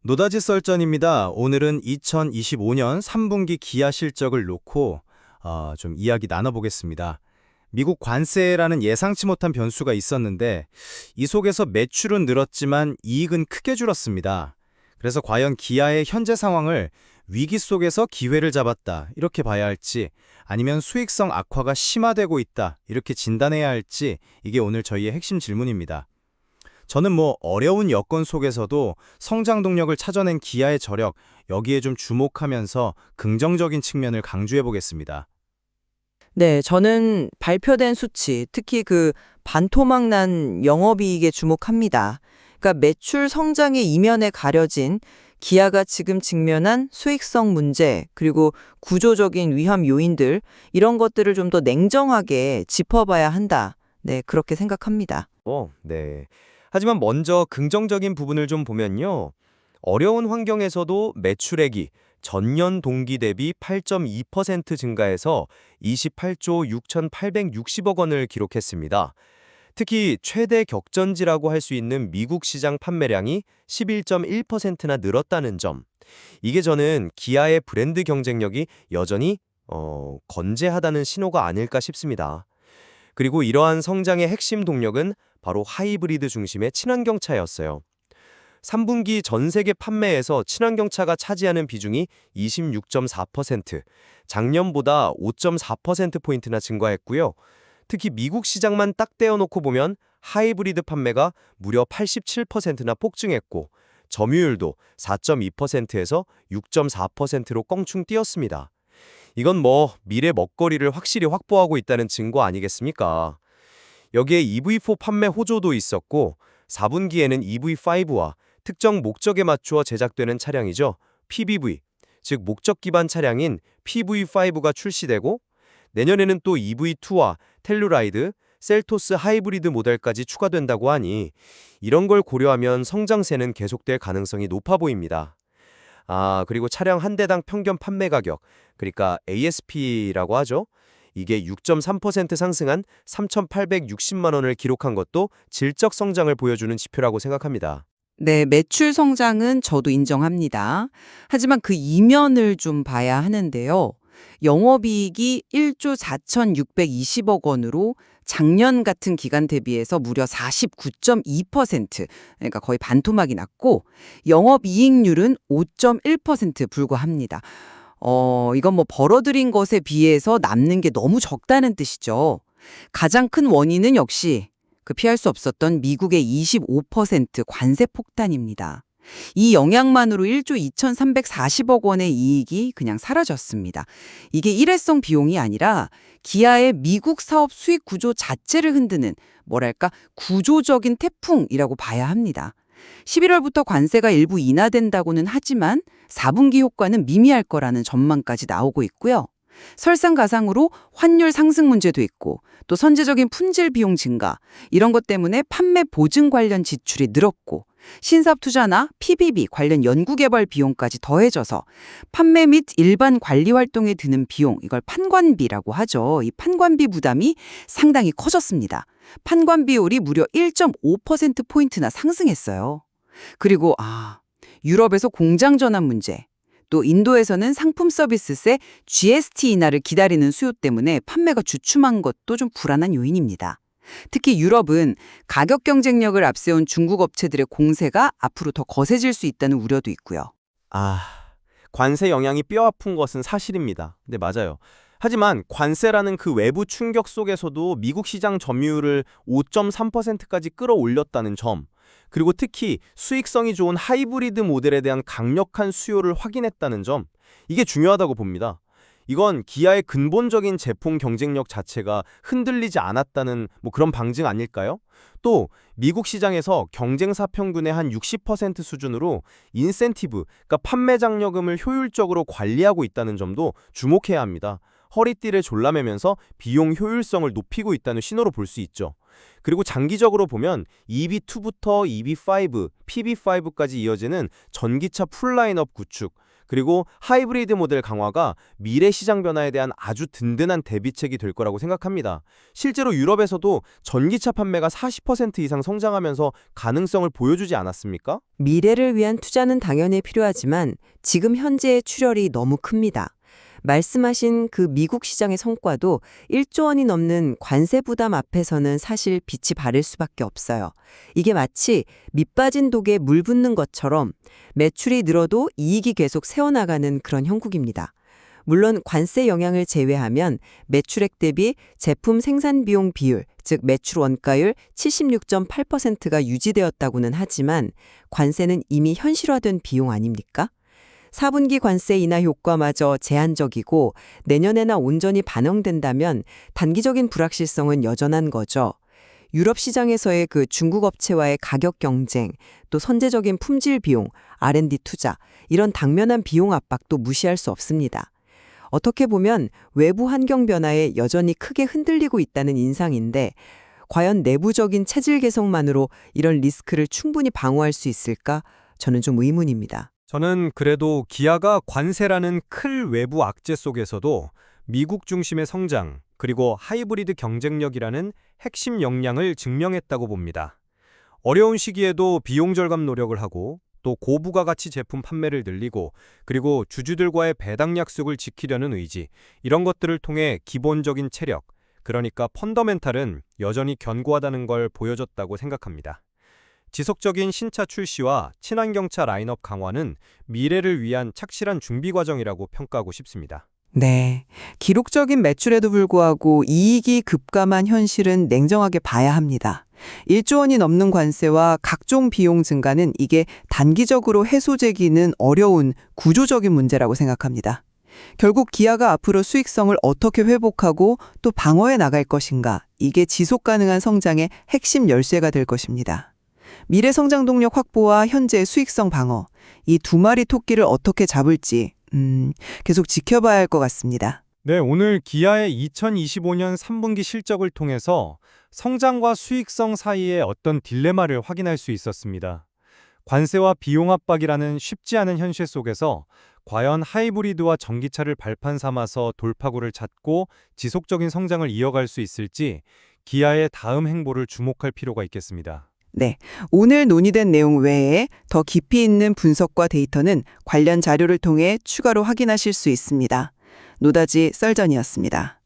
노다지 썰전입니다. 오늘은 2025년 3분기 기아 실적을 놓고 좀 이야기 나눠보겠습니다. 미국 관세라는 예상치 못한 변수가 있었는데 이 속에서 매출은 늘었지만 이익은 크게 줄었습니다. 그래서 과연 기아의 현재 상황을 위기 속에서 기회를 잡았다 이렇게 봐야 할지 아니면 수익성 악화가 심화되고 있다 이렇게 진단해야 할지 이게 오늘 저희의 핵심 질문입니다. 저는 어려운 여건 속에서도 성장 동력을 찾아낸 기아의 저력, 여기에 좀 주목하면서 긍정적인 측면을 강조해 보겠습니다. 네, 저는 발표된 수치, 특히 그 반토막 난 영업이익에 주목합니다. 그러니까 매출 성장의 이면에 가려진 기아가 지금 직면한 수익성 문제, 그리고 구조적인 위험 요인들, 이런 것들을 좀 더 냉정하게 짚어봐야 한다. 네, 그렇게 생각합니다. 네. 하지만 먼저 긍정적인 부분을 좀 보면요. 어려운 환경에서도 매출액이 전년 동기 대비 8.2% 증가해서 28조 6,860억 원을 기록했습니다. 특히 최대 격전지라고 할 수 있는 미국 시장 판매량이 11.1%나 늘었다는 점. 이게 저는 기아의 브랜드 경쟁력이 여전히 건재하다는 신호가 아닐까 싶습니다. 그리고 이러한 성장의 핵심 동력은 바로 하이브리드 중심의 친환경차였어요. 3분기 전 세계 판매에서 친환경차가 차지하는 비중이 26.4%, 작년보다 5.4%포인트나 증가했고요. 특히 미국 시장만 딱 떼어놓고 보면 하이브리드 판매가 무려 87%나 폭증했고 점유율도 4.2%에서 6.4%로 껑충 뛰었습니다. 이건 미래 먹거리를 확실히 확보하고 있다는 증거 아니겠습니까? 여기에 EV4 판매 호조도 있었고 4분기에는 EV5와 특정 목적에 맞추어 제작되는 차량이죠. PBV, 즉 목적 기반 차량인 PV5가 출시되고 내년에는 또 EV2와 텔루라이드, 셀토스 하이브리드 모델까지 추가된다고 하니 이런 걸 고려하면 성장세는 계속될 가능성이 높아 보입니다. 그리고 차량 한 대당 평균 판매 가격, 그러니까 ASP라고 하죠. 이게 6.3% 상승한 3,860만 원을 기록한 것도 질적 성장을 보여주는 지표라고 생각합니다. 네, 매출 성장은 저도 인정합니다. 하지만 그 이면을 좀 봐야 하는데요. 영업이익이 1조 4,620억 원으로 작년 같은 기간 대비해서 무려 49.2%, 그러니까 거의 반토막이 났고 영업이익률은 5.1% 불과합니다. 이건 벌어들인 것에 비해서 남는 게 너무 적다는 뜻이죠. 가장 큰 원인은 역시 그 피할 수 없었던 미국의 25% 관세 폭탄입니다. 이 영향만으로 1조 2,340억 원의 이익이 그냥 사라졌습니다. 이게 일회성 비용이 아니라 기아의 미국 사업 수익 구조 자체를 흔드는 뭐랄까 구조적인 태풍이라고 봐야 합니다. 11월부터 관세가 일부 인하된다고는 하지만 4분기 효과는 미미할 거라는 전망까지 나오고 있고요. 설상가상으로 환율 상승 문제도 있고 또 선제적인 품질 비용 증가 이런 것 때문에 판매 보증 관련 지출이 늘었고 신사업 투자나 PBB 관련 연구개발 비용까지 더해져서 판매 및 일반 관리 활동에 드는 비용 이걸 판관비라고 하죠. 이 판관비 부담이 상당히 커졌습니다. 판관 비율이 무려 1.5%포인트나 상승했어요. 그리고 유럽에서 공장 전환 문제 또 인도에서는 상품 서비스세 GST 인하를 기다리는 수요 때문에 판매가 주춤한 것도 좀 불안한 요인입니다. 특히 유럽은 가격 경쟁력을 앞세운 중국 업체들의 공세가 앞으로 더 거세질 수 있다는 우려도 있고요. 관세 영향이 뼈아픈 것은 사실입니다. 네, 맞아요. 하지만 관세라는 그 외부 충격 속에서도 미국 시장 점유율을 5.3%까지 끌어올렸다는 점, 그리고 특히 수익성이 좋은 하이브리드 모델에 대한 강력한 수요를 확인했다는 점, 이게 중요하다고 봅니다. 이건 기아의 근본적인 제품 경쟁력 자체가 흔들리지 않았다는 그런 방증 아닐까요? 또 미국 시장에서 경쟁사 평균의 한 60% 수준으로 인센티브, 그러니까 판매 장려금을 효율적으로 관리하고 있다는 점도 주목해야 합니다. 허리띠를 졸라매면서 비용 효율성을 높이고 있다는 신호로 볼 수 있죠. 그리고 장기적으로 보면 EV2부터 EV5, PB5까지 이어지는 전기차 풀라인업 구축, 그리고 하이브리드 모델 강화가 미래 시장 변화에 대한 아주 든든한 대비책이 될 거라고 생각합니다. 실제로 유럽에서도 전기차 판매가 40% 이상 성장하면서 가능성을 보여주지 않았습니까? 미래를 위한 투자는 당연히 필요하지만 지금 현재의 출혈이 너무 큽니다. 말씀하신 그 미국 시장의 성과도 1조 원이 넘는 관세 부담 앞에서는 사실 빛이 바를 수밖에 없어요. 이게 마치 밑빠진 독에 물 붓는 것처럼 매출이 늘어도 이익이 계속 새어나가는 그런 형국입니다. 물론 관세 영향을 제외하면 매출액 대비 제품 생산 비용 비율, 즉 매출 원가율 76.8%가 유지되었다고는 하지만 관세는 이미 현실화된 비용 아닙니까? 4분기 관세 인하 효과마저 제한적이고 내년에나 온전히 반영된다면 단기적인 불확실성은 여전한 거죠. 유럽 시장에서의 그 중국 업체와의 가격 경쟁, 또 선제적인 품질 비용, R&D 투자, 이런 당면한 비용 압박도 무시할 수 없습니다. 어떻게 보면 외부 환경 변화에 여전히 크게 흔들리고 있다는 인상인데 과연 내부적인 체질 개선만으로 이런 리스크를 충분히 방어할 수 있을까? 저는 좀 의문입니다. 저는 그래도 기아가 관세라는 큰 외부 악재 속에서도 미국 중심의 성장, 그리고 하이브리드 경쟁력이라는 핵심 역량을 증명했다고 봅니다. 어려운 시기에도 비용 절감 노력을 하고 또 고부가가치 제품 판매를 늘리고 그리고 주주들과의 배당 약속을 지키려는 의지, 이런 것들을 통해 기본적인 체력, 그러니까 펀더멘탈은 여전히 견고하다는 걸 보여줬다고 생각합니다. 지속적인 신차 출시와 친환경차 라인업 강화는 미래를 위한 착실한 준비 과정이라고 평가하고 싶습니다. 네. 기록적인 매출에도 불구하고 이익이 급감한 현실은 냉정하게 봐야 합니다. 1조 원이 넘는 관세와 각종 비용 증가는 이게 단기적으로 해소되기는 어려운 구조적인 문제라고 생각합니다. 결국 기아가 앞으로 수익성을 어떻게 회복하고 또 방어해 나갈 것인가, 이게 지속 가능한 성장의 핵심 열쇠가 될 것입니다. 미래 성장 동력 확보와 현재의 수익성 방어, 이 두 마리 토끼를 어떻게 잡을지 계속 지켜봐야 할 것 같습니다. 네, 오늘 기아의 2025년 3분기 실적을 통해서 성장과 수익성 사이의 어떤 딜레마를 확인할 수 있었습니다. 관세와 비용 압박이라는 쉽지 않은 현실 속에서 과연 하이브리드와 전기차를 발판 삼아서 돌파구를 찾고 지속적인 성장을 이어갈 수 있을지 기아의 다음 행보를 주목할 필요가 있겠습니다. 네, 오늘 논의된 내용 외에 더 깊이 있는 분석과 데이터는 관련 자료를 통해 추가로 확인하실 수 있습니다. 노다지 썰전이었습니다.